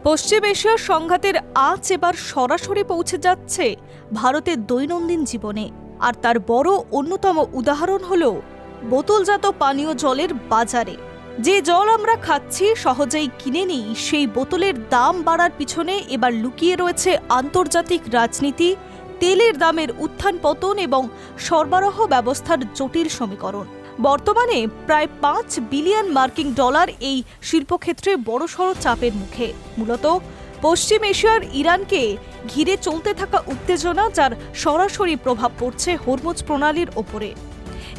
পশ্চিম এশিয়ার সংঘাতের আঁচ এবার সরাসরি পৌঁছে যাচ্ছে ভারতের দৈনন্দিন জীবনে। আর তার বড় অন্যতম উদাহরণ হল বোতলজাত পানীয় জলের বাজারে। যে জল আমরা খাচ্ছি, সহজেই কিনে নিই, সেই বোতলের দাম বাড়ার পিছনে এবার লুকিয়ে রয়েছে আন্তর্জাতিক রাজনীতি, তেলের দামের উত্থান পতন এবং সরবরাহ ব্যবস্থার জটিল সমীকরণ। বর্তমানে প্রায় 5 বিলিয়ন মার্কিন ডলার এই শিল্পক্ষেত্রে বড়সড় চাপের মুখে। মূলত পশ্চিম এশিয়ার ইরানকে ঘিরে চলতে থাকা উত্তেজনা, যার সরাসরি প্রভাব পড়ছে হরমুজ প্রণালীর ওপরে।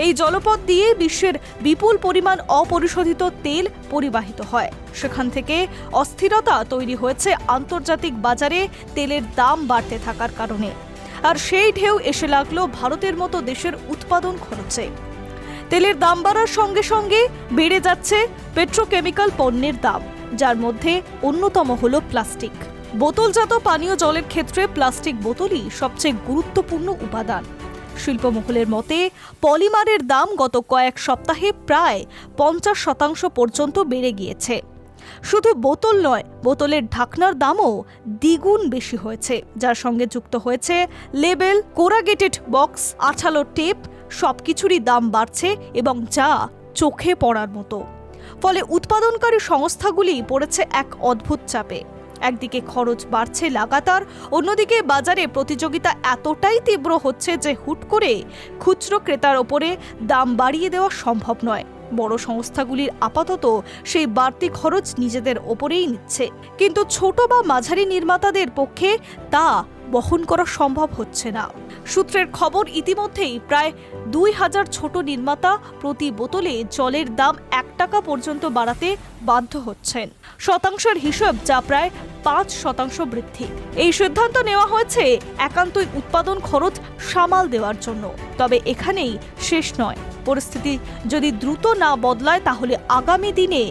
এই জলপথ দিয়ে বিশ্বের বিপুল পরিমাণ অপরিশোধিত তেল পরিবাহিত হয়। সেখান থেকে অস্থিরতা তৈরি হয়েছে আন্তর্জাতিক বাজারে তেলের দাম বাড়তে থাকার কারণে। আর সেই ঢেউ এসে লাগলো ভারতের মতো দেশের উৎপাদন খরচে। তেলের দাম বাড়ার সঙ্গে সঙ্গে বেড়ে যাচ্ছে পেট্রোকেমিক্যাল পণ্যের দাম, যার মধ্যে অন্যতম হলো প্লাস্টিক। বোতলজাত পানীয় জলের ক্ষেত্রে প্লাস্টিক বোতলই সবচেয়ে গুরুত্বপূর্ণ উপাদান। শিল্পমহলের মতে পলিমারের দাম গত কয়েক সপ্তাহে প্রায় 50% পর্যন্ত বেড়ে গিয়েছে। শুধু বোতল নয়, বোতলের ঢাকনার দামও দ্বিগুণ বেশি হয়েছে, যার সঙ্গে যুক্ত হয়েছে লেবেল, কোরাগেটেড বক্স, আঠালো টেপ। সবকিছুরই দাম বাড়ছে এবং যা চোখে পড়ার মতো। ফলে উৎপাদনকারী সংস্থাগুলি পড়েছে এক অদ্ভুত চাপে। একদিকে খরচ বাড়ছে লাগাতার, অন্যদিকে বাজারে প্রতিযোগিতা এতটাই তীব্র হচ্ছে যে হুট করে খুচরো ক্রেতার ওপরে দাম বাড়িয়ে দেওয়া সম্ভব নয়। বড় সংস্থাগুলির আপাতত সেই বাড়তি খরচ নিজেদের ওপরেই নিচ্ছে, কিন্তু ছোট বা মাঝারি নির্মাতাদের পক্ষে তা বহন করা সম্ভব হচ্ছে না। সূত্রের খবর, ইতিমধ্যেই প্রায় 2000 ছোট নির্মাতা প্রতি বোতলে জলের দাম 1 টাকা পর্যন্ত বাড়াতে বাধ্য হচ্ছেন। শতাংশের হিসাব যা প্রায় 5% বৃদ্ধি। এই সিদ্ধান্ত নেওয়া হয়েছে একান্তই উৎপাদন খরচ সামাল দেওয়ার জন্য। তবে এখানেই শেষ নয়। পরিস্থিতি যদি দ্রুত না বদলায়, তাহলে আগামী দিনে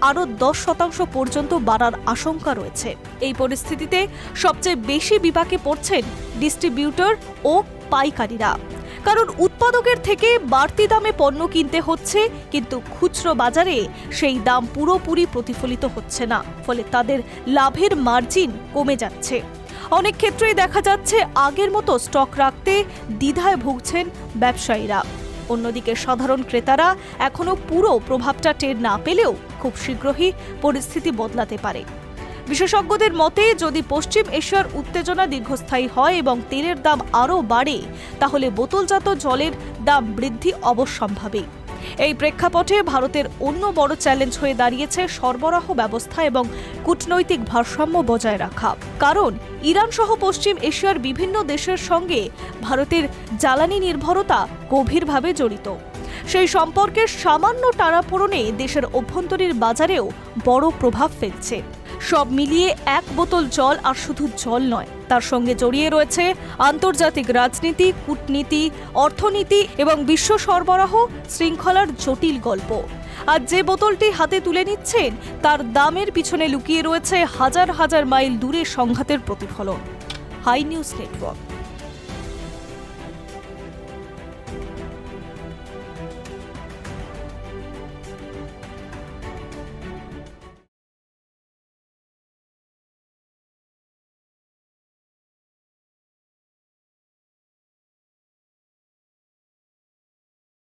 আরও 10% পর্যন্ত বাড়ার আশঙ্কা রয়েছে। এই পরিস্থিতিতে সবচেয়ে বেশি বিপাকে পড়ছেন ডিস্ট্রিবিউটর ও পাইকারীরা। কারণ উৎপাদকের থেকে বাড়তি দামে পণ্য কিনতে হচ্ছে, কিন্তু খুচরো বাজারে সেই দাম পুরোপুরি প্রতিফলিত হচ্ছে না। ফলে তাদের লাভের মার্জিন কমে যাচ্ছে। অনেক ক্ষেত্রেই দেখা যাচ্ছে আগের মতো স্টক রাখতে দ্বিধায় ভুগছেন ব্যবসায়ীরা। অন্যদিকে সাধারণ ক্রেতারা এখনো পুরো প্রভাবটা টের না পেলেও খুব শীঘ্রই পরিস্থিতি বদলাতে পারে। বিশেষজ্ঞদের মতে, যদি পশ্চিম এশিয়ার উত্তেজনা দীর্ঘস্থায়ী হয় এবং তেলের দাম আরও বাড়ে, তাহলে বোতলজাত জলের দাম বৃদ্ধি অবশ্যম্ভাবী। এই প্রেক্ষাপটে ভারতের অন্য বড় চ্যালেঞ্জ হয়ে দাঁড়িয়েছে সরবরাহ ব্যবস্থা এবং কূটনৈতিক ভারসাম্য বজায় রাখা। কারণ ইরান সহ পশ্চিম এশিয়ার বিভিন্ন দেশের সঙ্গে ভারতের জ্বালানি নির্ভরতা গভীরভাবে জড়িত। সেই সম্পর্কের সামান্য টানাপোড়েনে দেশের অভ্যন্তরীণ বাজারেও বড় প্রভাব ফেলছে। সব মিলিয়ে এক বোতল জল আর শুধু জল নয়, তার সঙ্গে জড়িয়ে রয়েছে আন্তর্জাতিক রাজনীতি, কূটনীতি, অর্থনীতি এবং বিশ্ব সরবরাহ শৃঙ্খলার জটিল গল্প। আর যে বোতলটি হাতে তুলে নিচ্ছেন, তার দামের পিছনে লুকিয়ে রয়েছে হাজার হাজার মাইল দূরে সংঘাতের প্রতিফলন। Hi news network.